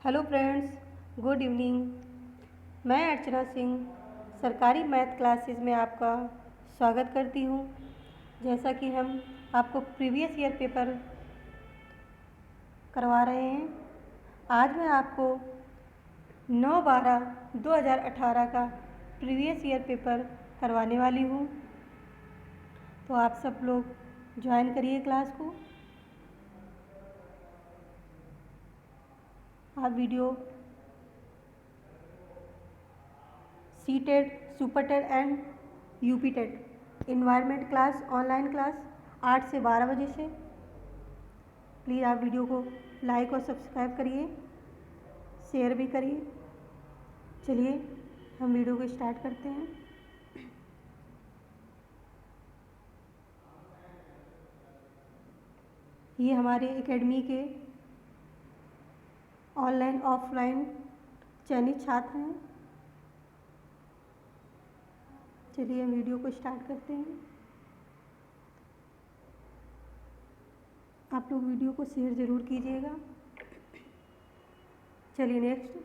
Hello friends, good evening. मैं अर्चना सिंह सरकारी math classes में आपका स्वागत करती हूँ। जैसा कि हम आपको प्रीवियस ईयर पेपर करवा रहे हैं, आज मैं आपको 9/12/2018 का प्रीवियस ईयर पेपर करवाने वाली हूँ। तो आप सब लोग ज्वाइन करिए क्लास को। आप video CTET, super TET and UP TET environment class, online class 8 से 12 बजे से। प्लीज़ आप वीडियो को लाइक और सब्सक्राइब करिए, शेयर भी करिए। चलिए हम वीडियो को स्टार्ट करते हैं। ये हमारे एकेडमी के ऑनलाइन ऑफलाइन चयनित छात्र हैं। चलिए हम वीडियो को स्टार्ट करते हैं। आप लोग वीडियो को शेयर ज़रूर कीजिएगा। चलिए नेक्स्ट,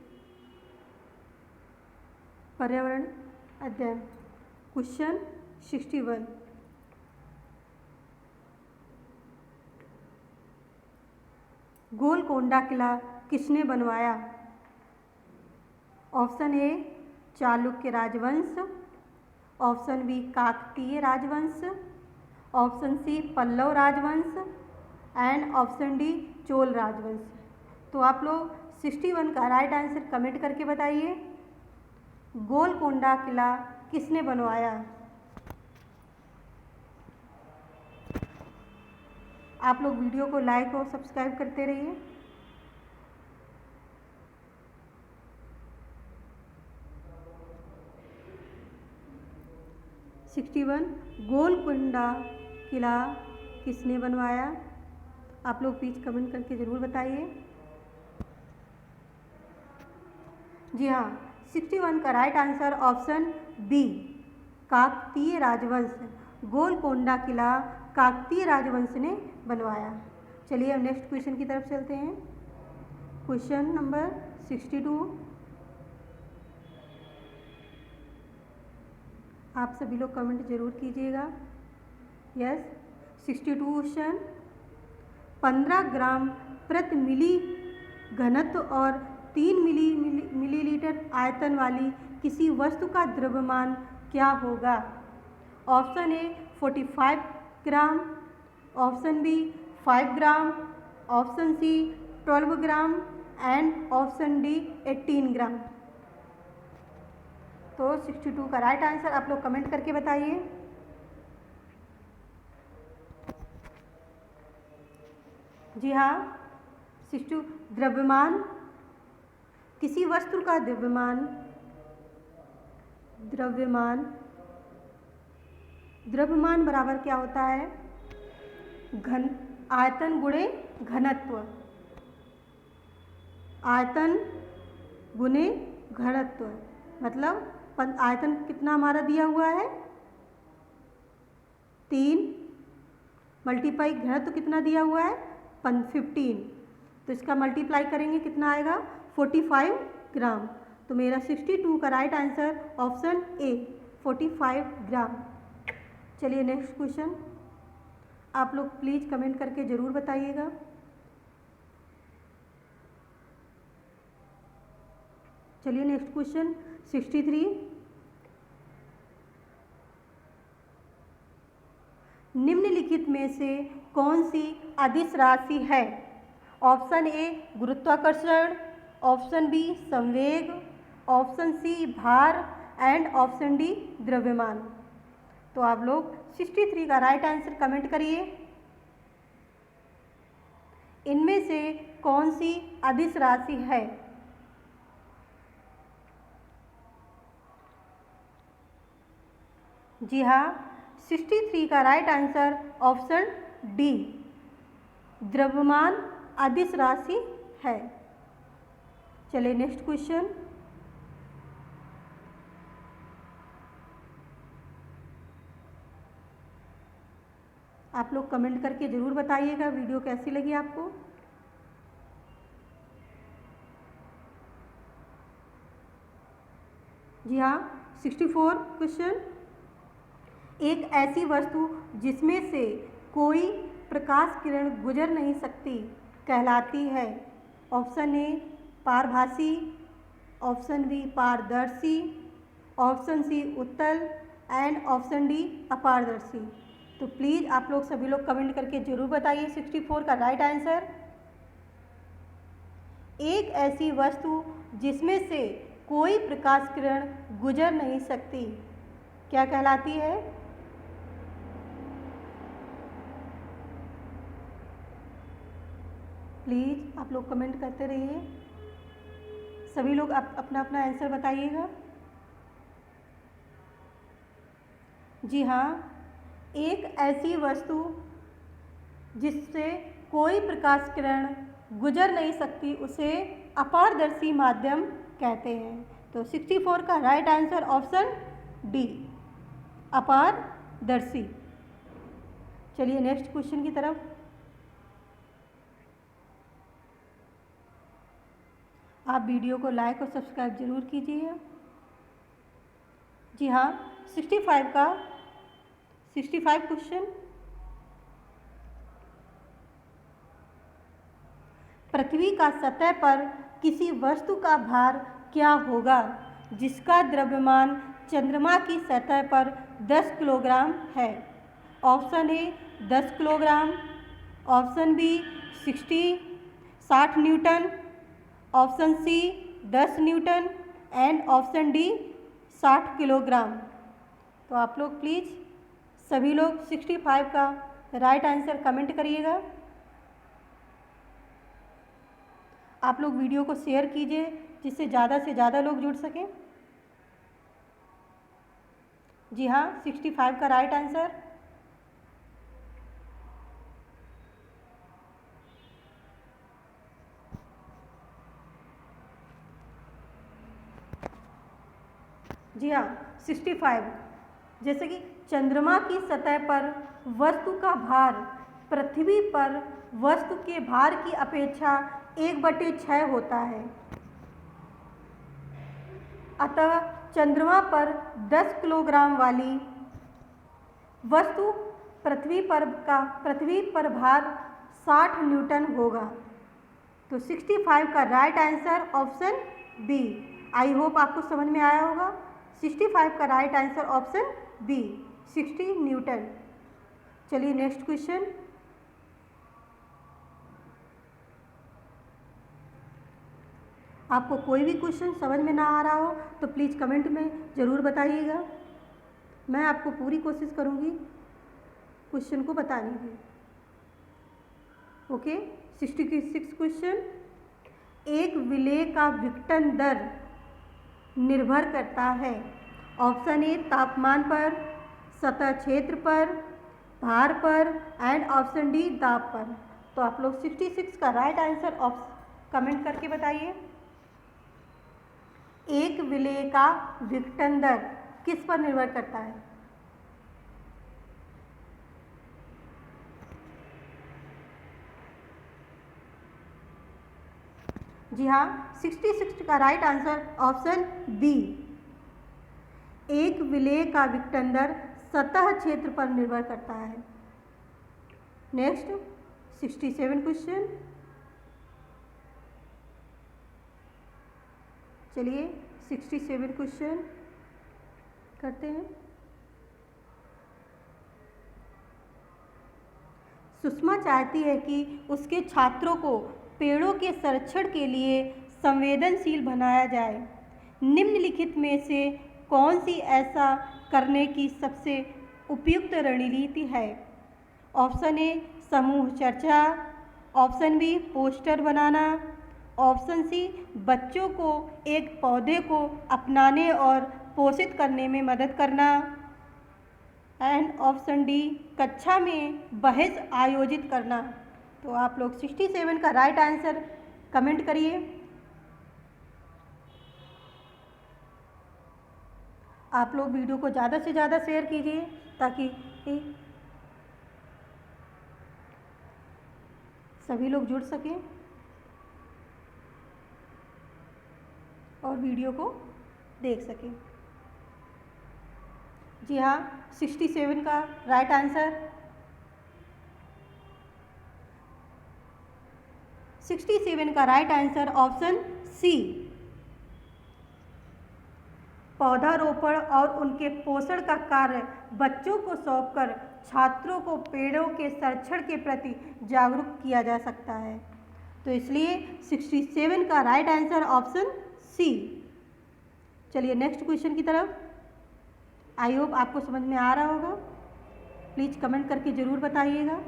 पर्यावरण अध्ययन क्वेश्चन 61। गोलकोंडा किला किसने बनवाया? ऑप्शन ए चालुक्य राजवंश, ऑप्शन बी काकतीय राजवंश, ऑप्शन सी पल्लव राजवंश एंड ऑप्शन डी चोल राजवंश। तो आप लोग 61 का राइट आंसर कमेंट करके बताइए। गोलकोंडा किला किसने बनवाया? आप लोग वीडियो को लाइक और सब्सक्राइब करते रहिए। गोलकोंडा किला किसने बनवाया? आप लोग प्लीज कमेंट करके ज़रूर बताइए। जी हाँ, 61 का right answer option B Kakatiya राजवंश। गोलकोंडा किला काकतीय राजवंश ने बनवाया। चलिए अब नेक्स्ट क्वेश्चन की तरफ चलते हैं। Question number 62। आप सभी लोग कमेंट जरूर कीजिएगा। Yes, 62 question. 15 ग्राम प्रति मिली घनत्व और 3 मिलीलीटर आयतन वाली किसी वस्तु का द्रव्यमान क्या होगा? Option A 45 gram, option B 5 gram, option C 12 gram and option D 18 gram. तो 62 का राइट आंसर आप लोग कमेंट करके बताइए। जी हाँ, 62 द्रव्यमान, किसी वस्तु का द्रव्यमान बराबर क्या होता है? आयतन गुणे घनत्व। आयतन गुणे घनत्व मतलब आयतन कितना हमारा दिया हुआ है? 3 मल्टीप्लाई घनत्व कितना दिया हुआ है? 15। तो इसका मल्टीप्लाई करेंगे कितना आएगा? 45 ग्राम। तो मेरा 62 का राइट आंसर ऑप्शन ए 45 ग्राम। चलिए नेक्स्ट क्वेश्चन, आप लोग प्लीज़ कमेंट करके ज़रूर बताइएगा। चलिए नेक्स्ट क्वेश्चन 63। निम्नलिखित में से कौन सी अदिश राशि है? ऑप्शन ए गुरुत्वाकर्षण, ऑप्शन बी संवेग, ऑप्शन सी भार एंड ऑप्शन डी द्रव्यमान। तो आप लोग 63 का राइट आंसर कमेंट करिए। इनमें से कौन सी अदिश राशि है? जी हाँ, 63 का राइट आंसर ऑप्शन डी द्रव्यमान अदिश राशि है। चलिए नेक्स्ट क्वेश्चन, आप लोग कमेंट करके ज़रूर बताइएगा वीडियो कैसी लगी आपको। जी हाँ, 64 क्वेश्चन। एक ऐसी वस्तु जिसमें से कोई प्रकाश किरण गुजर नहीं सकती कहलाती है। ऑप्शन ए पारभासी, ऑप्शन बी पारदर्शी, ऑप्शन सी उत्तल एंड ऑप्शन डी अपारदर्शी। तो प्लीज़ आप लोग सभी लोग कमेंट करके ज़रूर बताइए 64 का राइट आंसर। एक ऐसी वस्तु जिसमें से कोई प्रकाश किरण गुजर नहीं सकती क्या कहलाती है? प्लीज़ आप लोग कमेंट करते रहिए, सभी लोग अपना अपना आंसर बताइएगा। जी हाँ, एक ऐसी वस्तु जिससे कोई प्रकाश किरण गुजर नहीं सकती उसे अपारदर्शी माध्यम कहते हैं। तो 64 का राइट आंसर ऑप्शन डी अपारदर्शी। चलिए नेक्स्ट क्वेश्चन की तरफ। आप वीडियो को लाइक और सब्सक्राइब जरूर कीजिएगा। जी हाँ, 65 क्वेश्चन। पृथ्वी का सतह पर किसी वस्तु का भार क्या होगा जिसका द्रव्यमान चंद्रमा की सतह पर 10 किलोग्राम है? Option A 10 kilogram, option B 60 newton, option C 10 newton and option D 60 kilogram. तो आप लोग प्लीज़ सभी लोग 65 का राइट आंसर कमेंट करिएगा। आप लोग वीडियो को शेयर कीजिए जिससे ज़्यादा से ज़्यादा लोग जुड़ सकें। जी हाँ, 65 का राइट आंसर। जी हाँ, 65 जैसे कि चंद्रमा की सतह पर वस्तु का भार पृथ्वी पर वस्तु के भार की अपेक्षा 1/6 होता है। अतः चंद्रमा पर 10 किलोग्राम वाली वस्तु पृथ्वी पर भार 60 न्यूटन होगा। तो 65 का right answer option B. I hope आपको समझ में आया होगा। 65 का right answer option B 60 newton. चलिए नेक्स्ट क्वेश्चन। आपको कोई भी क्वेश्चन समझ में ना आ रहा हो तो प्लीज़ कमेंट में ज़रूर बताइएगा। मैं आपको पूरी कोशिश करूँगी क्वेश्चन को बताने की। Okay, 66 question. एक विलेय का विघटन दर निर्भर करता है। ऑप्शन ए तापमान पर, सतह क्षेत्र पर, भार पर एंड ऑप्शन डी दाब पर। तो आप लोग 66 का राइट आंसर कमेंट करके बताइए। एक विलेय का विघटन दर किस पर निर्भर करता है? जी हाँ, 66 का राइट आंसर ऑप्शन बी। एक विलेय का विघटन दर सतह क्षेत्र पर निर्भर करता है। Next 67 question. चलिए 67 क्वेश्चन करते हैं। सुषमा चाहती है कि उसके छात्रों को पेड़ों के संरक्षण के लिए संवेदनशील बनाया जाए। निम्नलिखित में से कौन सी ऐसा करने की सबसे उपयुक्त रणनीति है? ऑप्शन ए समूह चर्चा, ऑप्शन बी पोस्टर बनाना, ऑप्शन सी बच्चों को एक पौधे को अपनाने और पोषित करने में मदद करना एंड ऑप्शन डी कक्षा में बहस आयोजित करना। तो आप लोग 67 का राइट आंसर कमेंट करिए। आप लोग वीडियो को ज़्यादा से ज़्यादा शेयर कीजिए ताकि सभी लोग जुड़ सकें और वीडियो को देख सकें। जी हाँ, 67 का राइट आंसर। 67 का राइट आंसर ऑप्शन सी। पौधारोपण और उनके पोषण का कार्य बच्चों को सौंपकर छात्रों को पेड़ों के संरक्षण के प्रति जागरूक किया जा सकता है। तो इसलिए 67 का राइट आंसर ऑप्शन सी। चलिए नेक्स्ट क्वेश्चन की तरफ। आई होप आपको समझ में आ रहा होगा। प्लीज़ कमेंट करके ज़रूर बताइएगा।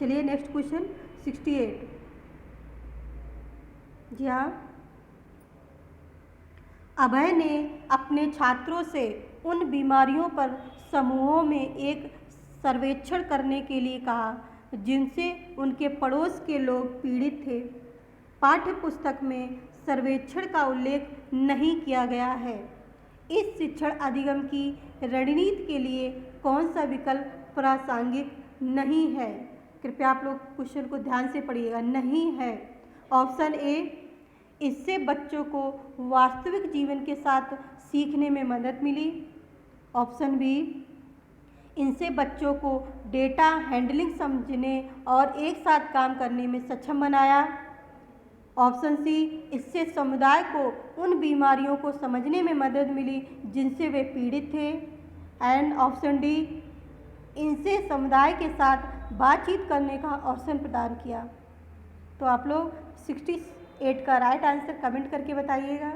चलिए नेक्स्ट क्वेश्चन 68। जी हाँ, अभय ने अपने छात्रों से उन बीमारियों पर समूहों में एक सर्वेक्षण करने के लिए कहा जिनसे उनके पड़ोस के लोग पीड़ित थे। पाठ्य पुस्तक में सर्वेक्षण का उल्लेख नहीं किया गया है। इस शिक्षण अधिगम की रणनीति के लिए कौन सा विकल्प प्रासंगिक नहीं है? कृपया आप लोग क्वेश्चन को ध्यान से पढ़िएगा। नहीं है। ऑप्शन ए, इससे बच्चों को वास्तविक जीवन के साथ सीखने में मदद मिली। ऑप्शन बी, इनसे बच्चों को डेटा हैंडलिंग समझने और एक साथ काम करने में सक्षम बनाया। ऑप्शन सी, इससे समुदाय को उन बीमारियों को समझने में मदद मिली जिनसे वे पीड़ित थे। एंड ऑप्शन डी, इनसे समुदाय के साथ बातचीत करने का अवसर प्रदान किया। तो आप लोग 68 का राइट आंसर कमेंट करके बताइएगा।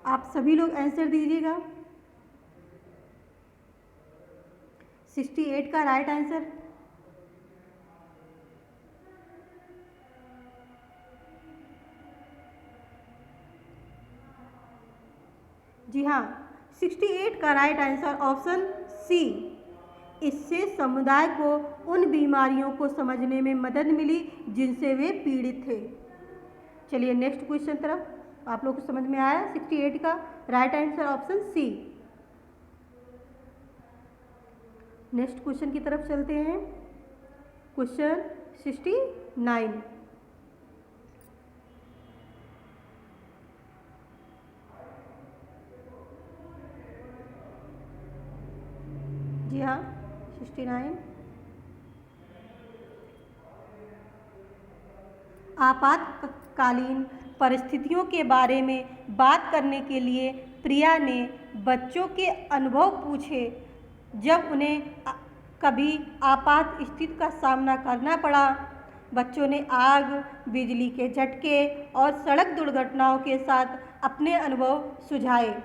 आप सभी लोग आंसर दीजिएगा। 68 का राइट आंसर। जी हाँ, 68 का राइट आंसर ऑप्शन सी। इससे समुदाय को उन बीमारियों को समझने में मदद मिली जिनसे वे पीड़ित थे। चलिए नेक्स्ट क्वेश्चन तरफ। आप लोग को समझ में आया? 68 का right answer option C. Next question की तरफ चलते हैं। क्वेश्चन 69। जी हाँ, 69। आपातकालीन परिस्थितियों के बारे में बात करने के लिए प्रिया ने बच्चों के अनुभव पूछे जब उन्हें कभी आपात स्थिति का सामना करना पड़ा। बच्चों ने आग, बिजली के झटके और सड़क दुर्घटनाओं के साथ अपने अनुभव सुझाए।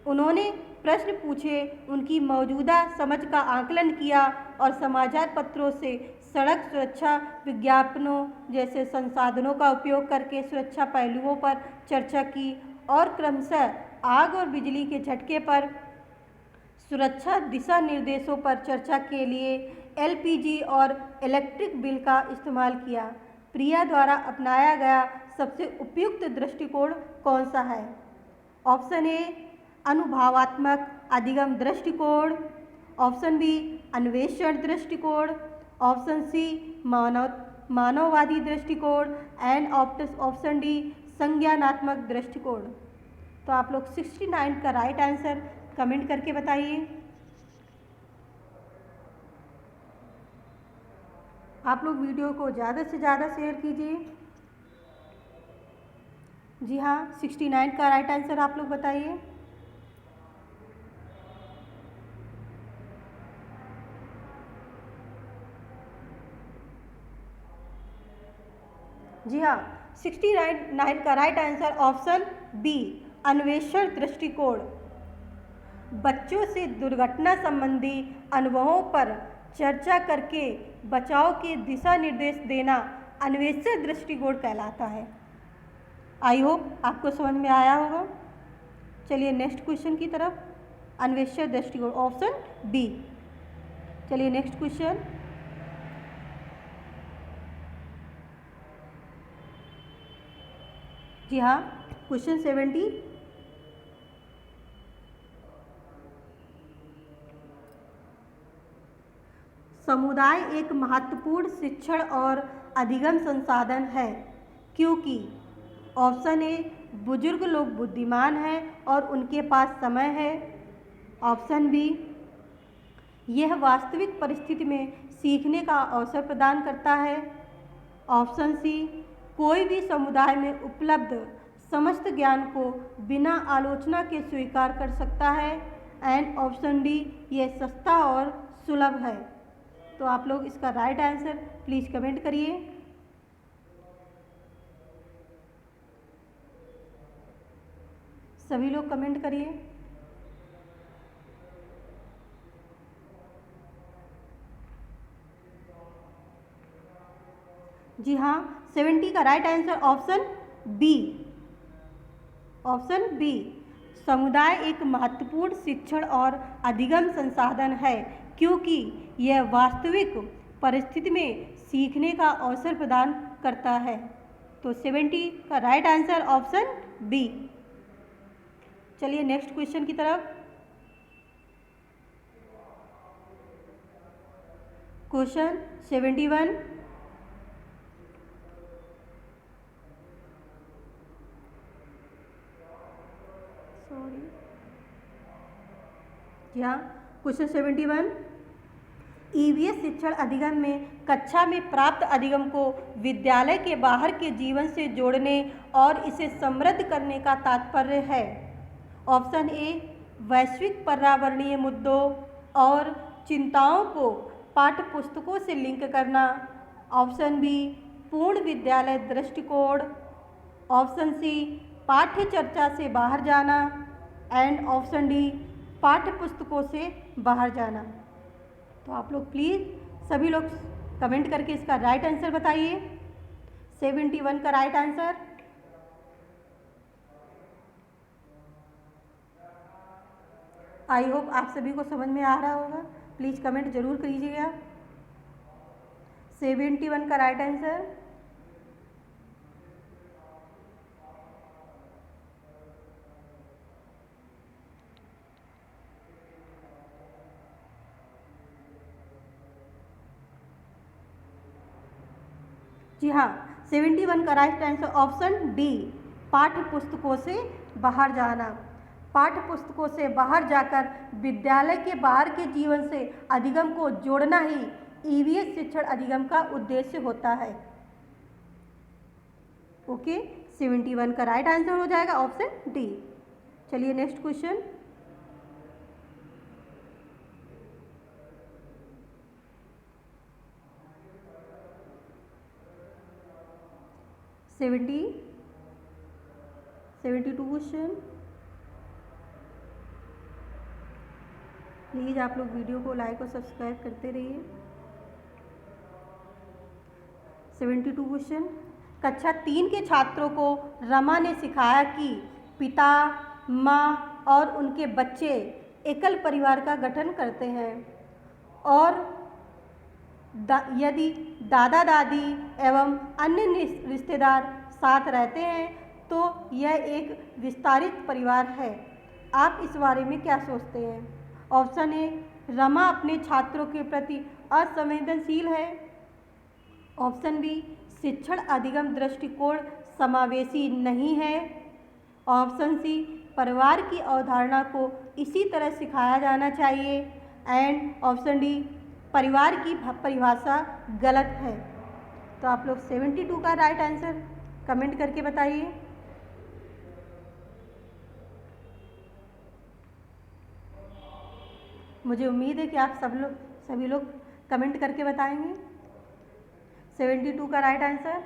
उन्होंने प्रश्न पूछे, उनकी मौजूदा समझ का आकलन किया और समाचार पत्रों से सड़क सुरक्षा विज्ञापनों जैसे संसाधनों का उपयोग करके सुरक्षा पहलुओं पर चर्चा की और क्रमशः आग और बिजली के झटके पर सुरक्षा दिशा निर्देशों पर चर्चा के लिए एलपीजी और इलेक्ट्रिक बिल का इस्तेमाल किया। प्रिया द्वारा अपनाया गया सबसे उपयुक्त दृष्टिकोण कौन सा है? ऑप्शन ए, अनुभवात्मक अधिगम दृष्टिकोण। ऑप्शन बी, अन्वेषण दृष्टिकोण। ऑप्शन सी, मानववादी दृष्टिकोण। एंड ऑप्शन डी, संज्ञानात्मक दृष्टिकोण। तो आप लोग 69 का राइट आंसर कमेंट करके बताइए। आप लोग वीडियो को ज़्यादा से ज़्यादा शेयर कीजिए। जी हाँ, 69 का राइट आंसर आप लोग बताइए। जी हाँ, 69 का राइट आंसर ऑप्शन बी, अन्वेषण दृष्टिकोण। बच्चों से दुर्घटना संबंधी अनुभवों पर चर्चा करके बचाव के दिशा निर्देश देना अन्वेषण दृष्टिकोण कहलाता है। आई होप आपको समझ में आया होगा। चलिए नेक्स्ट क्वेश्चन की तरफ। अन्वेषण दृष्टिकोण ऑप्शन बी। चलिए नेक्स्ट क्वेश्चन। जी हाँ, क्वेश्चन 70। समुदाय एक महत्वपूर्ण शिक्षण और अधिगम संसाधन है क्योंकि ऑप्शन ए बुजुर्ग लोग बुद्धिमान हैं और उनके पास समय है। ऑप्शन बी यह वास्तविक परिस्थिति में सीखने का अवसर प्रदान करता है। ऑप्शन सी कोई भी समुदाय में उपलब्ध समस्त ज्ञान को बिना आलोचना के स्वीकार कर सकता है। एंड ऑप्शन डी यह सस्ता और सुलभ है। तो आप लोग इसका राइट आंसर प्लीज़ कमेंट करिए। सभी लोग कमेंट करिए। जी हाँ, 70 का right answer option B. Option B समुदाय एक महत्वपूर्ण शिक्षण और अधिगम संसाधन है क्योंकि यह वास्तविक परिस्थिति में सीखने का अवसर प्रदान करता है। तो 70 का राइट आंसर ऑप्शन बी। चलिए नेक्स्ट क्वेश्चन की तरफ। क्वेश्चन 71। यहाँ क्वेश्चन 71। ईवीएस शिक्षण अधिगम में कक्षा में प्राप्त अधिगम को विद्यालय के बाहर के जीवन से जोड़ने और इसे समृद्ध करने का तात्पर्य है। ऑप्शन ए वैश्विक पर्यावरणीय मुद्दों और चिंताओं को पाठ्य पुस्तकों से लिंक करना। ऑप्शन बी पूर्ण विद्यालय दृष्टिकोण। ऑप्शन सी पाठ्य चर्चा से बाहर जाना। एंड ऑप्शन डी पाठ्य पुस्तकों से बाहर जाना। तो आप लोग प्लीज़ सभी लोग कमेंट करके इसका राइट आंसर बताइए। 71 का राइट आंसर। आई होप आप सभी को समझ में आ रहा होगा। प्लीज़ कमेंट जरूर कीजिएगा। 71 का राइट आंसर। जी हाँ, 71 का राइट आंसर ऑप्शन डी पाठ्य पुस्तकों से बाहर जाना। पाठ्य पुस्तकों से बाहर जाकर विद्यालय के बाहर के जीवन से अधिगम को जोड़ना ही ईवीएस शिक्षण अधिगम का उद्देश्य होता है। ओके, 71 का राइट आंसर हो जाएगा ऑप्शन डी। चलिए next question. Seventy 72 question. Please आप लोग वीडियो को लाइक और सब्सक्राइब करते रहिए। 72 क्वेश्चन। कक्षा 3 के छात्रों को रमा ने सिखाया कि पिता, माँ और उनके बच्चे एकल परिवार का गठन करते हैं और यदि दादा दादी एवं अन्य रिश्तेदार साथ रहते हैं तो यह एक विस्तारित परिवार है। आप इस बारे में क्या सोचते हैं? ऑप्शन ए रमा अपने छात्रों के प्रति असंवेदनशील है। ऑप्शन बी शिक्षण अधिगम दृष्टिकोण समावेशी नहीं है। ऑप्शन सी परिवार की अवधारणा को इसी तरह सिखाया जाना चाहिए। एंड ऑप्शन डी परिवार की परिभाषा गलत है। तो आप लोग 72 का राइट आंसर कमेंट करके बताइए। मुझे उम्मीद है कि आप सभी लोग कमेंट करके बताएंगे। 72 का राइट आंसर।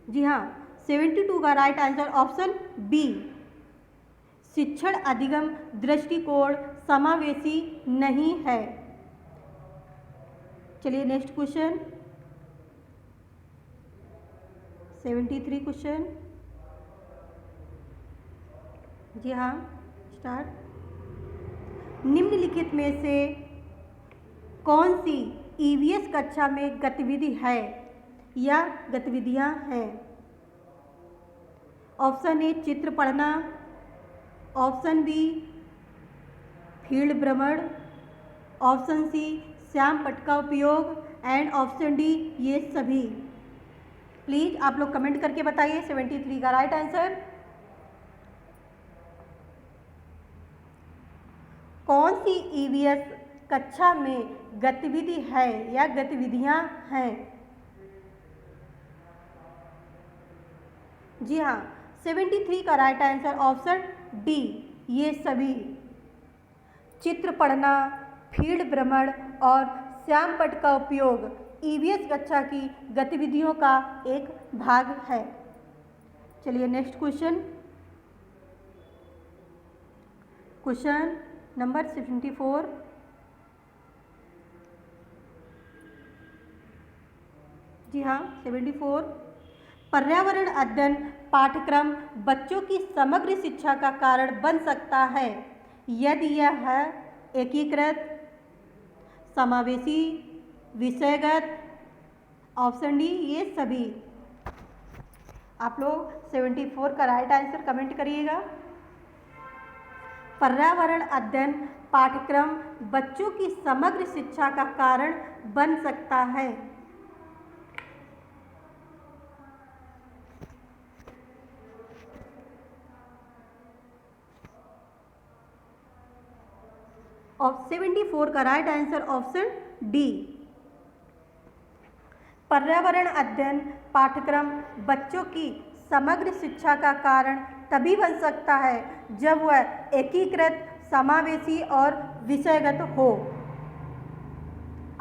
जी हाँ, 72 का राइट आंसर ऑप्शन बी शिक्षण अधिगम दृष्टिकोण समावेशी नहीं है। चलिए नेक्स्ट क्वेश्चन 73 क्वेश्चन। जी हाँ, स्टार्ट। निम्नलिखित में से कौन सी ईवीएस कक्षा में गतिविधि है या गतिविधियां हैं? ऑप्शन ए चित्र पढ़ना। ऑप्शन बी फील्ड भ्रमण। ऑप्शन सी श्याम पट्ट का उपयोग एंड ऑप्शन डी ये सभी। प्लीज आप लोग कमेंट करके बताइए 73 का राइट आंसर। कौन सी ईवीएस कक्षा में गतिविधि है या गतिविधियां हैं? जी हाँ, 73 का राइट आंसर ऑप्शन डी ये सभी। चित्र पढ़ना, फील्ड भ्रमण और श्याम पट्ट का उपयोग ईवीएस कक्षा की गतिविधियों का एक भाग है। चलिए नेक्स्ट क्वेश्चन नंबर 74। जी हाँ, 74। पर्यावरण अध्ययन पाठ्यक्रम बच्चों की समग्र शिक्षा का कारण बन सकता है यदि यह है एकीकृत, समावेशी, विषयगत, ऑप्शन डी ये सभी। आप लोग 74 का राइट आंसर कमेंट करिएगा। पर्यावरण अध्ययन पाठ्यक्रम बच्चों की समग्र शिक्षा का कारण बन सकता है। और 74 का राइट आंसर ऑप्शन डी। पर्यावरण अध्ययन पाठ्यक्रम बच्चों की समग्र शिक्षा का कारण तभी बन सकता है जब वह एकीकृत, समावेशी और विषयगत हो।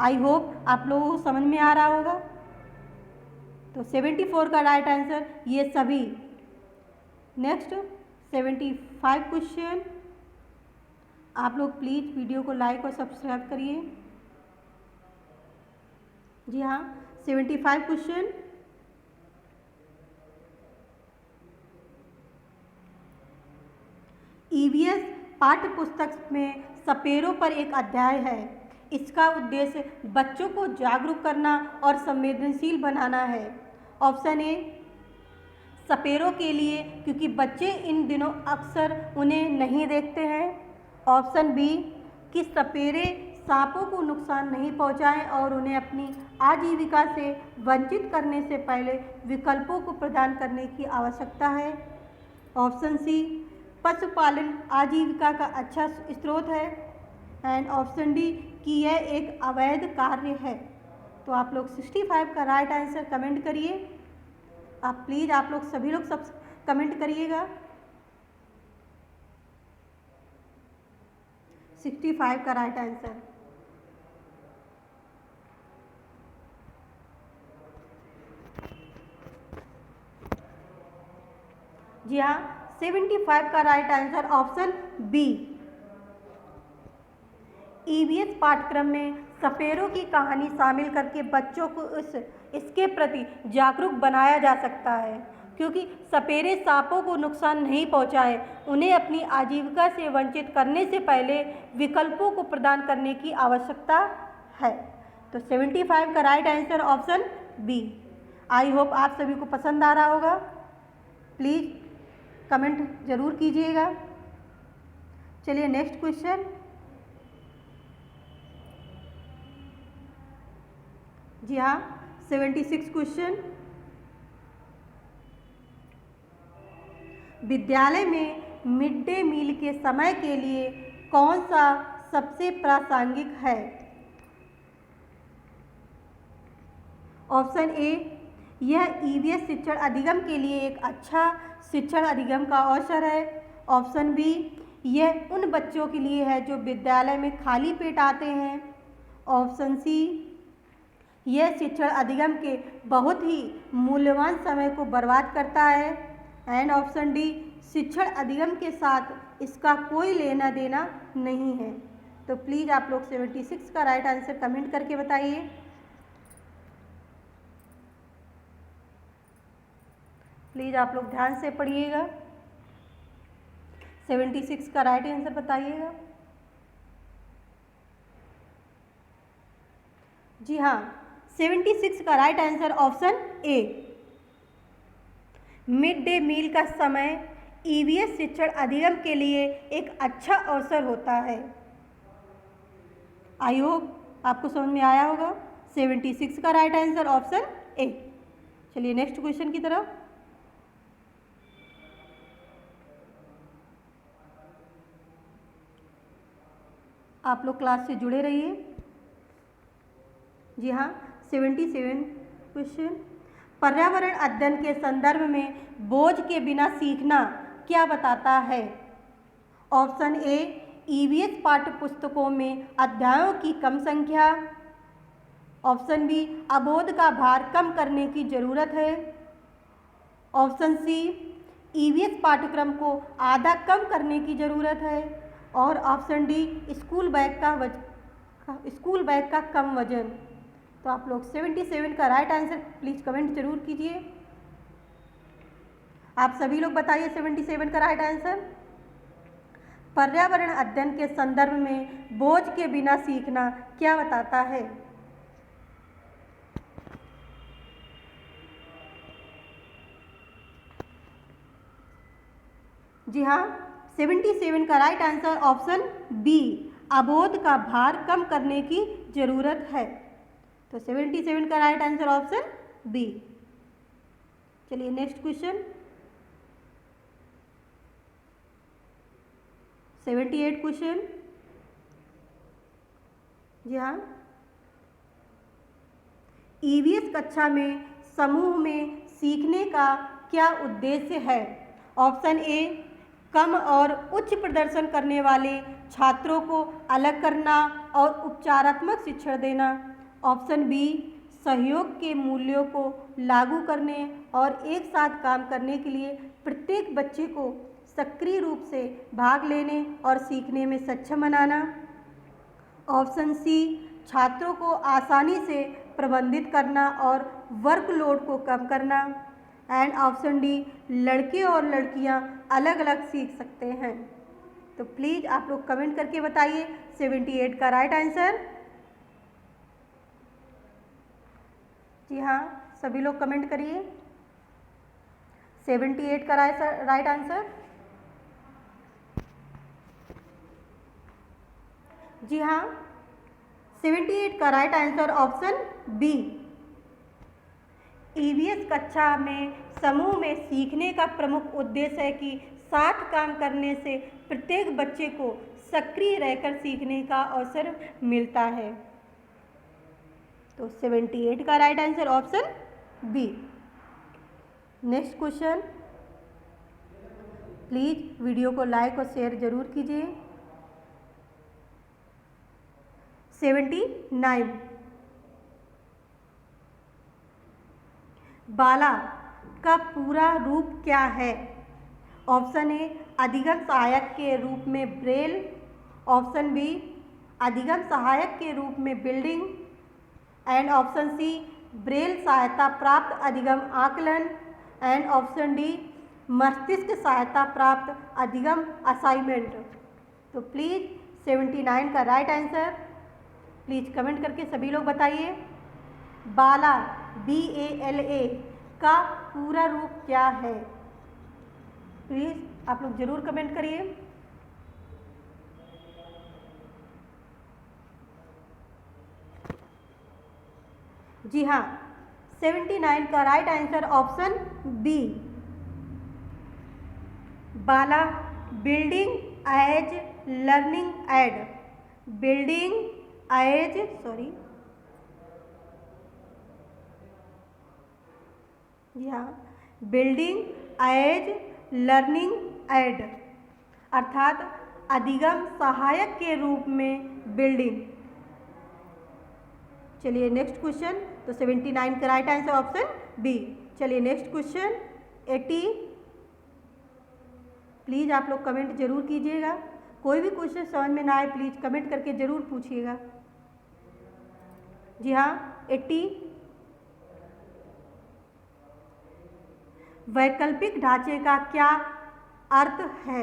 आई होप आप लोगों को समझ में आ रहा होगा। तो 74 का राइट आंसर ये सभी। Next 75 question. आप लोग प्लीज़ वीडियो को लाइक और सब्सक्राइब करिए। जी हाँ, 75 क्वेश्चन। ईवीएस पाठ्य पुस्तक में सपेरों पर एक अध्याय है। इसका उद्देश्य बच्चों को जागरूक करना और संवेदनशील बनाना है। ऑप्शन ए सपेरों के लिए क्योंकि बच्चे इन दिनों अक्सर उन्हें नहीं देखते हैं। ऑप्शन बी कि सपेरे सांपों को नुकसान नहीं पहुंचाएं और उन्हें अपनी आजीविका से वंचित करने से पहले विकल्पों को प्रदान करने की आवश्यकता है। ऑप्शन सी पशुपालन आजीविका का अच्छा स्रोत है एंड ऑप्शन डी कि यह एक अवैध कार्य है। तो आप लोग 65 का राइट आंसर कमेंट करिए। आप प्लीज़ आप लोग सभी लोग सब कमेंट करिएगा। 65 का राइट आंसर। जी हाँ, 75 का right answer option B. EVS पाठ्यक्रम में सपेरों की कहानी शामिल करके बच्चों को इसके प्रति जागरूक बनाया जा सकता है क्योंकि सपेरे सांपों को नुकसान नहीं पहुंचाएं, उन्हें अपनी आजीविका से वंचित करने से पहले विकल्पों को प्रदान करने की आवश्यकता है। तो 75 का right answer option B. I hope आप सभी को पसंद आ रहा होगा। प्लीज़ कमेंट ज़रूर कीजिएगा। चलिए नेक्स्ट क्वेश्चन। जी हाँ, 76 क्वेश्चन। विद्यालय में मिड डे मील के समय के लिए कौन सा सबसे प्रासंगिक है? ऑप्शन ए यह ईवीएस शिक्षण अधिगम के लिए एक अच्छा शिक्षण अधिगम का अवसर है। ऑप्शन बी यह उन बच्चों के लिए है जो विद्यालय में खाली पेट आते हैं। ऑप्शन सी यह शिक्षण अधिगम के बहुत ही मूल्यवान समय को बर्बाद करता है एंड ऑप्शन डी शिक्षण अधिगम के साथ इसका कोई लेना देना नहीं है। तो प्लीज़ आप लोग 76 का राइट आंसर कमेंट करके बताइए। प्लीज़ आप लोग ध्यान से पढ़िएगा। 76 का राइट आंसर बताइएगा। जी हाँ, 76 का right answer option A. Mid day meal का समय ईवीएस शिक्षण अधिगम के लिए एक अच्छा अवसर होता है। आई होप आपको समझ में आया होगा। 76 का राइट आंसर ऑप्शन ए। चलिए नेक्स्ट क्वेश्चन की तरफ। आप लोग क्लास से जुड़े रहिए। जी हाँ, 77 क्वेश्चन। पर्यावरण अध्ययन के संदर्भ में बोझ के बिना सीखना क्या बताता है? ऑप्शन ए, ईवीएस पाठ्य पुस्तकों में अध्यायों की कम संख्या। ऑप्शन बी, अबोध का भार कम करने की जरूरत है। ऑप्शन सी, ईवीएस पाठ्यक्रम को आधा कम करने की जरूरत है। और ऑप्शन डी, स्कूल बैग का कम वजन। तो आप लोग 77 का राइट आंसर प्लीज़ कमेंट जरूर कीजिए। आप सभी लोग बताइए 77 का राइट आंसर। पर्यावरण अध्ययन के संदर्भ में बोझ के बिना सीखना क्या बताता है? जी हाँ, 77 का राइट आंसर ऑप्शन बी, अबोध का भार कम करने की जरूरत है। तो 77 का राइट आंसर ऑप्शन बी। चलिए नेक्स्ट क्वेश्चन। 78 क्वेश्चन। जी हाँ, ईवीएस कक्षा में समूह में सीखने का क्या उद्देश्य है? ऑप्शन ए, कम और उच्च प्रदर्शन करने वाले छात्रों को अलग करना और उपचारात्मक शिक्षण देना। ऑप्शन बी, सहयोग के मूल्यों को लागू करने और एक साथ काम करने के लिए प्रत्येक बच्चे को सक्रिय रूप से भाग लेने और सीखने में सक्षम बनाना। ऑप्शन सी, छात्रों को आसानी से प्रबंधित करना और वर्कलोड को कम करना। एंड ऑप्शन डी, लड़के और लड़कियां अलग अलग सीख सकते हैं। तो प्लीज़ आप लोग कमेंट करके बताइए 78 का राइट आंसर। जी हाँ, सभी लोग कमेंट करिए 78 का राइट आंसर। जी हाँ, 78 का right answer option B, EVS कक्षा में समूह में सीखने का प्रमुख उद्देश्य है कि साथ काम करने से प्रत्येक बच्चे को सक्रिय रहकर सीखने का अवसर मिलता है। तो 78 का right answer option B. Next question. Please video को लाइक और शेयर जरूर कीजिए। 79, बाला का पूरा रूप क्या है? ऑप्शन ए, अधिगम सहायक के रूप में ब्रेल। ऑप्शन बी, अधिगम सहायक के रूप में building. And option C, Braille सहायता प्राप्त अधिगम आकलन। एंड ऑप्शन डी, मस्तिष्क सहायता प्राप्त अधिगम असाइनमेंट। तो प्लीज़ 79 का राइट आंसर प्लीज़ कमेंट करके सभी लोग बताइए। बाला BALA का पूरा रूप क्या है? प्लीज़ आप लोग ज़रूर कमेंट करिए। जी हाँ, 79 का right answer option B, BaLA building as learning aid. Building as जी हाँ, बिल्डिंग एज लर्निंग एड अर्थात अधिगम सहायक के रूप में बिल्डिंग। चलिए नेक्स्ट क्वेश्चन। तो 79 का राइट आंसर ऑप्शन बी। चलिए नेक्स्ट क्वेश्चन 80। प्लीज़ आप लोग कमेंट जरूर कीजिएगा। कोई भी क्वेश्चन समझ में ना आए प्लीज़ कमेंट करके ज़रूर पूछिएगा। जी हाँ, 80, वैकल्पिक ढांचे का क्या अर्थ है?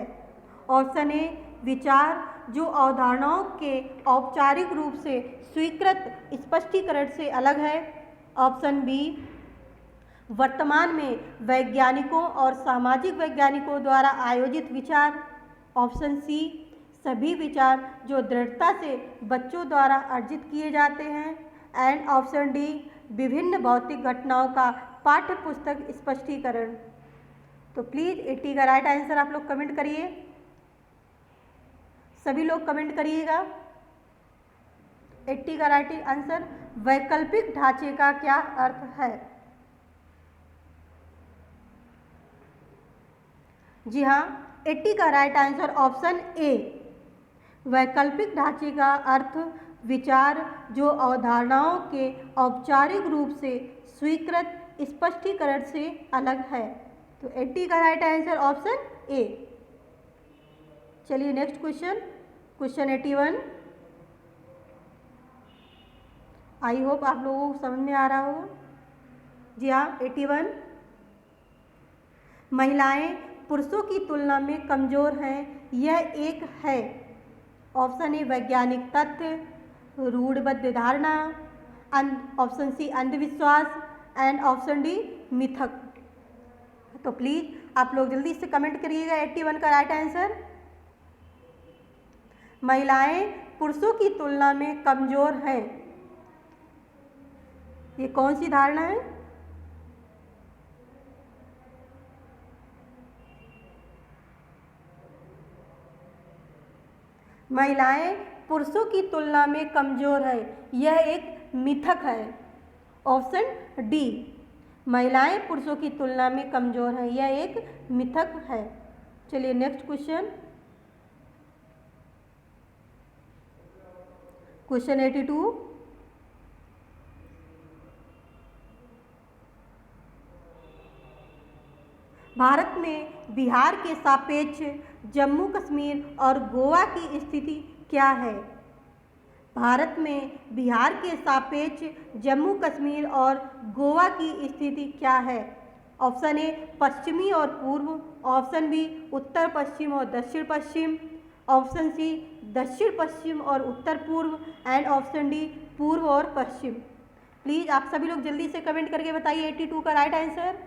ऑप्शन ए, विचार जो अवधारणाओं के औपचारिक रूप से स्वीकृत स्पष्टीकरण से अलग है। ऑप्शन बी, वर्तमान में वैज्ञानिकों और सामाजिक वैज्ञानिकों द्वारा आयोजित विचार। ऑप्शन सी, सभी विचार जो दृढ़ता से बच्चों द्वारा अर्जित किए जाते हैं। एंड ऑप्शन डी, विभिन्न भौतिक घटनाओं का पाठ्य पुस्तक स्पष्टीकरण। तो प्लीज़ 80 का राइट आंसर आप लोग कमेंट करिए, सभी लोग कमेंट करिएगा। 80 का राइट आंसर, वैकल्पिक ढांचे का क्या अर्थ है? जी हाँ, 80 का राइट आंसर ऑप्शन ए, वैकल्पिक ढांचे का अर्थ विचार जो अवधारणाओं के औपचारिक रूप से स्वीकृत स्पष्टीकरण से अलग है। तो 80 का राइट आंसर ऑप्शन ए। चलिए next question, question 81। I hope आप लोगों को समझ में आ रहा होगा। जी हाँ, 81, महिलाएं पुरुषों की तुलना में कमज़ोर हैं, यह एक है। ऑप्शन ए, वैज्ञानिक तथ्य, रूढ़िबद्ध धारणा, ऑप्शन सी, अंधविश्वास, एंड ऑप्शन डी, मिथक। तो प्लीज़ आप लोग जल्दी से कमेंट करिएगा 81 का राइट आंसर। महिलाएं पुरुषों की तुलना में कमज़ोर हैं, ये कौन सी धारणा है? महिलाएं पुरुषों की तुलना में कमज़ोर है, यह एक मिथक है। ऑप्शन डी, महिलाएं पुरुषों की तुलना में कमज़ोर है, यह एक मिथक है। चलिए नेक्स्ट क्वेश्चन, क्वेश्चन 82। भारत में बिहार के सापेक्ष जम्मू कश्मीर और गोवा की स्थिति क्या है? भारत में बिहार के सापेक्ष जम्मू कश्मीर और गोवा की स्थिति क्या है? ऑप्शन ए, पश्चिमी और पूर्व, ऑप्शन बी, उत्तर पश्चिम और दक्षिण पश्चिम, ऑप्शन सी, दक्षिण पश्चिम और उत्तर पूर्व, एंड ऑप्शन डी, पूर्व और पश्चिम। प्लीज़ आप सभी लोग जल्दी से कमेंट करके बताइए 82 का राइट आंसर।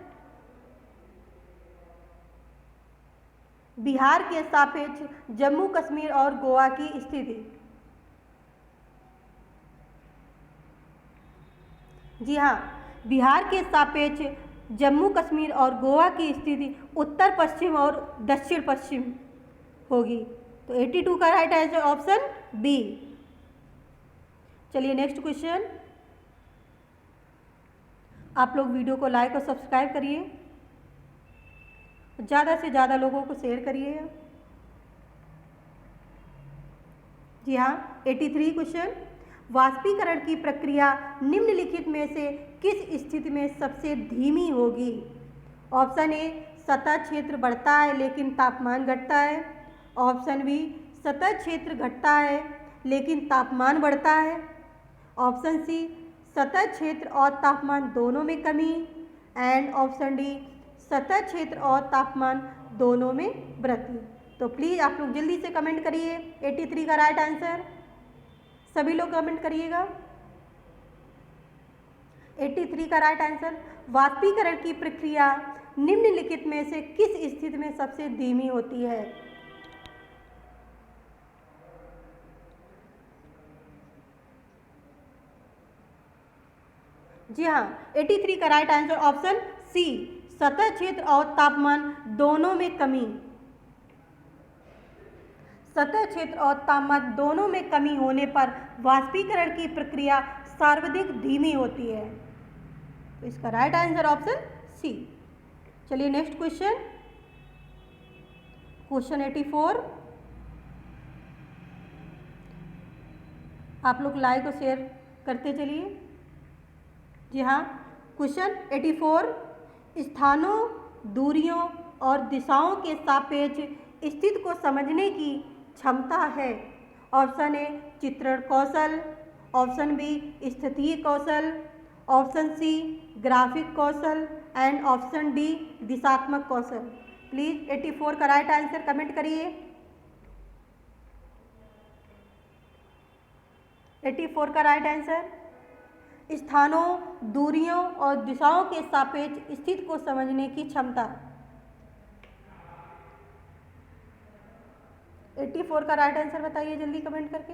बिहार के सापेक्ष जम्मू कश्मीर और गोवा की स्थिति। जी हाँ, बिहार के सापेक्ष जम्मू कश्मीर और गोवा की स्थिति उत्तर पश्चिम और दक्षिण पश्चिम होगी। तो 82 का राइट आंसर ऑप्शन बी। चलिए नेक्स्ट क्वेश्चन, आप लोग वीडियो को लाइक और सब्सक्राइब करिए, ज़्यादा से ज़्यादा लोगों को शेयर करिएगा। जी हाँ, 83 क्वेश्चन, वाष्पीकरण की प्रक्रिया निम्नलिखित में से किस स्थिति में सबसे धीमी होगी? ऑप्शन ए, सतह क्षेत्र बढ़ता है लेकिन तापमान घटता है, ऑप्शन बी, सतह क्षेत्र घटता है लेकिन तापमान बढ़ता है, ऑप्शन सी, सतह क्षेत्र और तापमान दोनों में कमी, एंड ऑप्शन डी, सतह क्षेत्र और तापमान दोनों में वृद्धि। तो प्लीज़ आप लोग जल्दी से कमेंट करिए 83 का राइट आंसर, सभी लोग कमेंट करिएगा। 83 का राइट आंसर, वाष्पीकरण की प्रक्रिया निम्नलिखित में से किस स्थिति में सबसे धीमी होती है? जी हाँ, 83 का राइट आंसर ऑप्शन सी, सतह क्षेत्र और तापमान दोनों में कमी। सतह क्षेत्र और तापमान दोनों में कमी होने पर वाष्पीकरण की प्रक्रिया सर्वाधिक धीमी होती है। तो इसका राइट आंसर ऑप्शन सी। चलिए नेक्स्ट क्वेश्चन, क्वेश्चन 84। आप लोग लाइक और शेयर करते चलिए। जी हाँ, क्वेश्चन 84, स्थानों, दूरियों और दिशाओं के सापेक्ष स्थिति को समझने की क्षमता है। ऑप्शन ए, चित्रण कौशल, ऑप्शन बी, स्थितीय कौशल, ऑप्शन सी, ग्राफिक कौशल, एंड ऑप्शन डी, दिशात्मक कौशल। प्लीज़ 84 का राइट आंसर कमेंट करिए। 84 का राइट आंसर, स्थानों, दूरियों और दिशाओं के सापेक्ष स्थिति को समझने की क्षमता। 84 का राइट आंसर बताइए जल्दी कमेंट करके।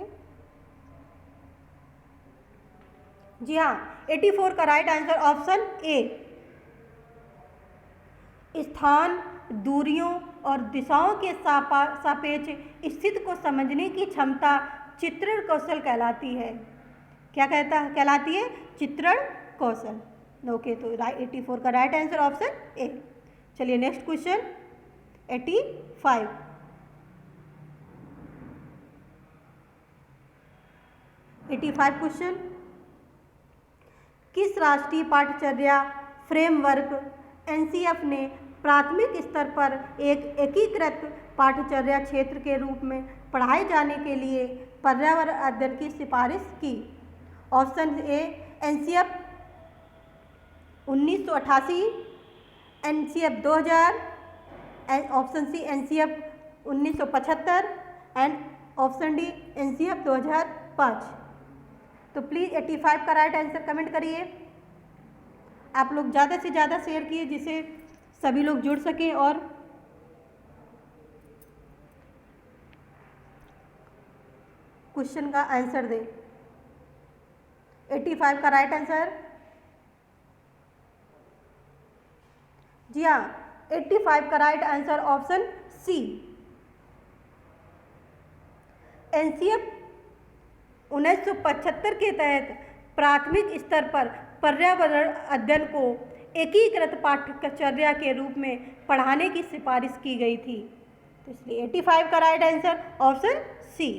जी हाँ, 84 का राइट आंसर ऑप्शन ए। स्थान, दूरियों और दिशाओं के सापेक्ष स्थिति को समझने की क्षमता चित्रण कौशल कहलाती है। क्या कहलाती है? चित्रण कौशल। ओके, तो 84 का राइट आंसर ऑप्शन ए। चलिए नेक्स्ट क्वेश्चन 85। क्वेश्चन, किस राष्ट्रीय पाठ्यचर्या फ्रेमवर्क एनसीएफ ने प्राथमिक स्तर पर एक एकीकृत पाठ्यचर्या क्षेत्र के रूप में पढ़ाए जाने के लिए पर्यावरण अध्ययन की सिफारिश की? Option A NCF 1988, NCF 2000, option C NCF 1975 and option D NCF 2005। तो प्लीज़ 85 का राइट आंसर कमेंट करिए। आप लोग ज़्यादा से ज़्यादा शेयर किए जिससे सभी लोग जुड़ सकें और क्वेश्चन का आंसर दें। 85 का राइट आंसर, जी हाँ, 85 का right answer option C. NCF 1975 के तहत प्राथमिक स्तर पर पर्यावरण अध्ययन को एकीकृत पाठ्यचर्या के रूप में पढ़ाने की सिफारिश की गई थी। तो इसलिए 85 का राइट आंसर ऑप्शन सी।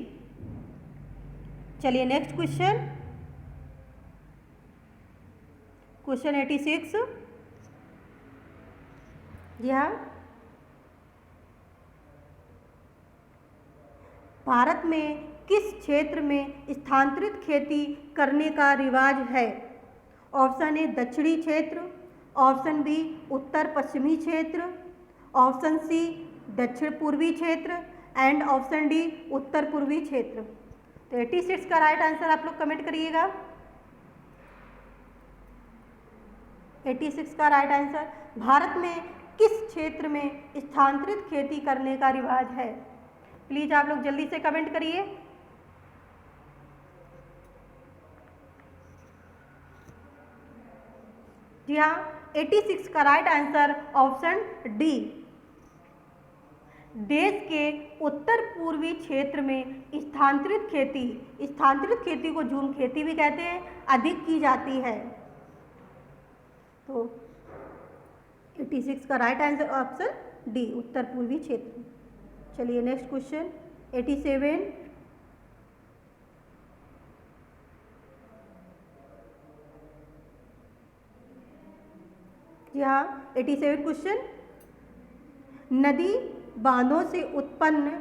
चलिए नेक्स्ट क्वेश्चन 86। जी हाँ, भारत में किस क्षेत्र में स्थानांतरित खेती करने का रिवाज है? ऑप्शन ए दक्षिणी क्षेत्र, ऑप्शन बी उत्तर पश्चिमी क्षेत्र, ऑप्शन सी दक्षिण पूर्वी क्षेत्र एंड ऑप्शन डी उत्तर पूर्वी क्षेत्र। तो 86 का राइट आंसर आप लोग कमेंट करिएगा। 86 का राइट आंसर, भारत में किस क्षेत्र में स्थानांतरित खेती करने का रिवाज है? प्लीज आप लोग जल्दी से कमेंट करिए। जी हाँ, 86 का राइट आंसर ऑप्शन डी। देश के उत्तर पूर्वी क्षेत्र में स्थानांतरित खेती को झूम खेती भी कहते हैं, अधिक की जाती है। तो 86 का राइट आंसर ऑप्शन डी, उत्तर पूर्वी क्षेत्र। चलिए नेक्स्ट क्वेश्चन 87। यहाँ 87 क्वेश्चन, नदी बांधों से उत्पन्न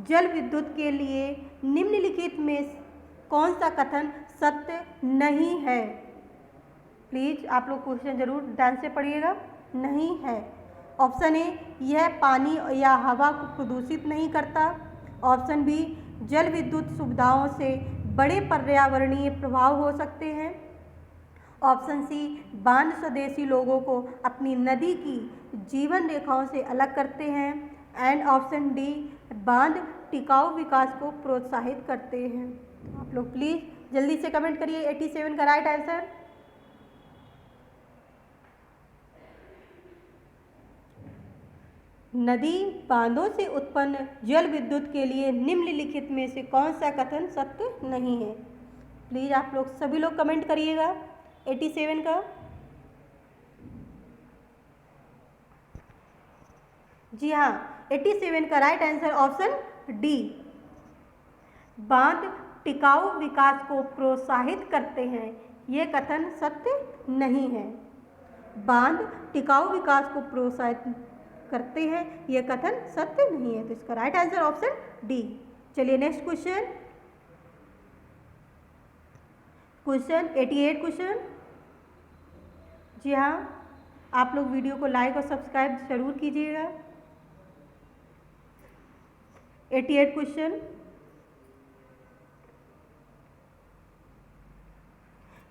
जल विद्युत के लिए निम्नलिखित में कौन सा कथन सत्य नहीं है? प्लीज आप लोग क्वेश्चन जरूर ध्यान से पढ़िएगा। नहीं है। ऑप्शन ए यह पानी या हवा को प्रदूषित नहीं करता, ऑप्शन बी जल विद्युत सुविधाओं से बड़े पर्यावरणीय प्रभाव हो सकते हैं, ऑप्शन सी बांध स्वदेशी लोगों को अपनी नदी की जीवन रेखाओं से अलग करते हैं एंड ऑप्शन डी बांध टिकाऊ विकास को प्रोत्साहित करते हैं। आप लोग प्लीज़ जल्दी से कमेंट करिए 87 का राइट आंसर। नदी बांधों से उत्पन्न जल विद्युत के लिए निम्नलिखित में से कौन सा कथन सत्य नहीं है? प्लीज़ आप लोग सभी लोग कमेंट करिएगा 87 का। जी हाँ, 87 का राइट आंसर ऑप्शन डी, बांध टिकाऊ विकास को प्रोत्साहित करते हैं, ये कथन सत्य नहीं है। बांध टिकाऊ विकास को प्रोत्साहित करते हैं, यह कथन सत्य नहीं है। तो इसका राइट आंसर ऑप्शन डी। चलिए नेक्स्ट क्वेश्चन 88 क्वेश्चन। जी हाँ, आप लोग वीडियो को लाइक और सब्सक्राइब जरूर कीजिएगा। 88 क्वेश्चन,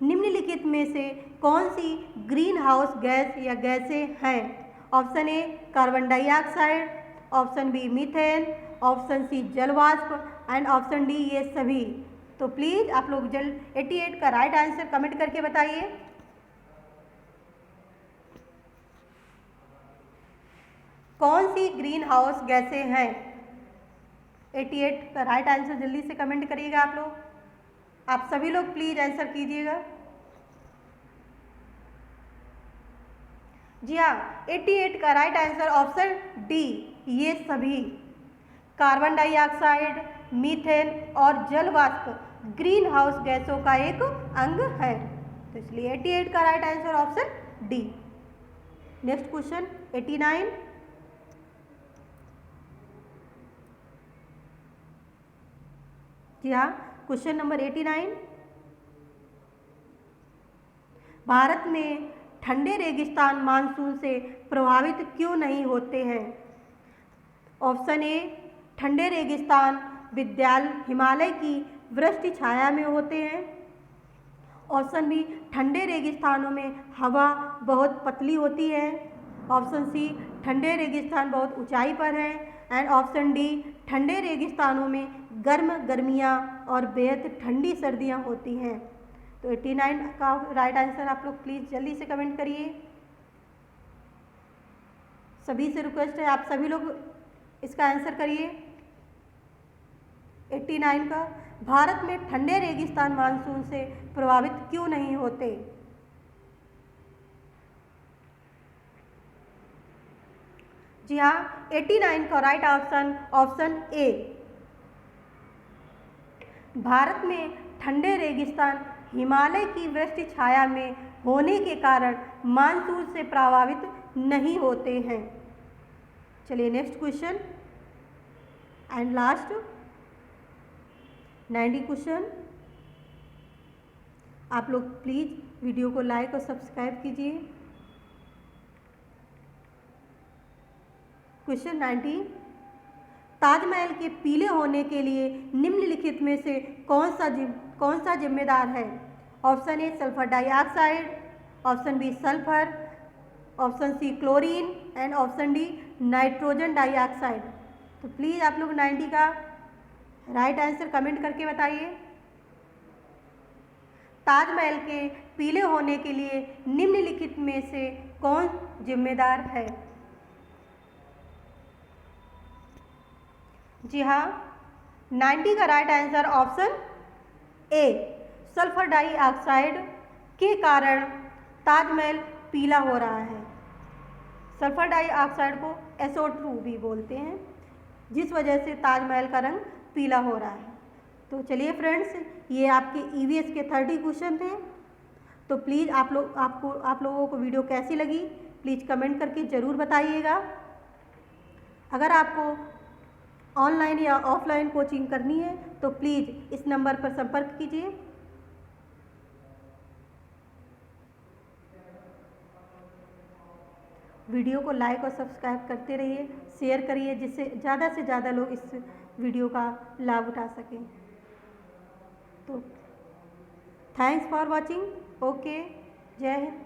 निम्नलिखित में से कौन सी ग्रीन हाउस गैस या गैसें हैं? Option A carbon dioxide, option B methane, option C जल वाष्प एंड ऑप्शन डी ये सभी। तो प्लीज़ आप लोग जल्द 88 का राइट आंसर कमेंट करके बताइए। कौन सी ग्रीन हाउस गैसें हैं? 88 का राइट आंसर जल्दी से कमेंट करिएगा आप लोग। आप सभी लोग प्लीज़ आंसर कीजिएगा। जी हाँ, 88 का राइट आंसर ऑप्शन डी ये सभी। कार्बन डाइऑक्साइड, मीथेन और जल वाष्प ग्रीन हाउस गैसों का एक अंग है। तो इसलिए 88 का right answer option D. Next question 89। जी हाँ, क्वेश्चन नंबर 89। भारत में ठंडे रेगिस्तान मानसून से प्रभावित क्यों नहीं होते हैं? ऑप्शन ए ठंडे रेगिस्तान हिमालय की वृष्टि छाया में होते हैं। ऑप्शन बी ठंडे रेगिस्तानों में हवा बहुत पतली होती है। ऑप्शन सी ठंडे रेगिस्तान बहुत ऊंचाई पर है। एंड ऑप्शन डी ठंडे रेगिस्तानों में गर्मियाँ और बेहद ठंडी सर्दियाँ होती हैं। तो 89 का राइट आंसर आप लोग प्लीज़ जल्दी से कमेंट करिए। सभी से रिक्वेस्ट है आप सभी लोग इसका आंसर करिए। 89 का भारत में ठंडे रेगिस्तान मानसून से प्रभावित क्यों नहीं होते? जी हाँ, 89 का राइट ऑप्शन ए। भारत में ठंडे रेगिस्तान हिमालय की वृष्टि छाया में होने के कारण मानसून से प्रभावित नहीं होते हैं। चलिए next question and last 90 question. आप लोग प्लीज़ वीडियो को लाइक और सब्सक्राइब कीजिए। क्वेश्चन 90। ताजमहल के पीले होने के लिए निम्नलिखित में से कौन सा जिम्मेदार है? Option A sulphur dioxide, option B sulphur, option C chlorine and option D nitrogen dioxide. तो प्लीज़ आप लोग 90 का राइट आंसर कमेंट करके बताइए। ताजमहल के पीले होने के लिए निम्नलिखित में से कौन जिम्मेदार है? जी हाँ, 90 का right answer option A sulphur dioxide के कारण ताजमहल पीला हो रहा है। सल्फर डाइऑक्साइड को SO2 भी बोलते हैं, जिस वजह से ताजमहल का रंग पीला हो रहा है। तो चलिए फ्रेंड्स, ये आपके EVS के 30 क्वेश्चन थे। तो प्लीज़ आप लोगों को वीडियो कैसी लगी प्लीज़ कमेंट करके ज़रूर बताइएगा। अगर आपको ऑनलाइन या ऑफलाइन कोचिंग करनी है तो प्लीज़ इस नंबर पर संपर्क कीजिए। वीडियो को लाइक और सब्सक्राइब करते रहिए, शेयर करिए, जिससे ज़्यादा से ज़्यादा लोग इस वीडियो का लाभ उठा सकें। तो थैंक्स फॉर वॉचिंग। ओके, जय हिंद।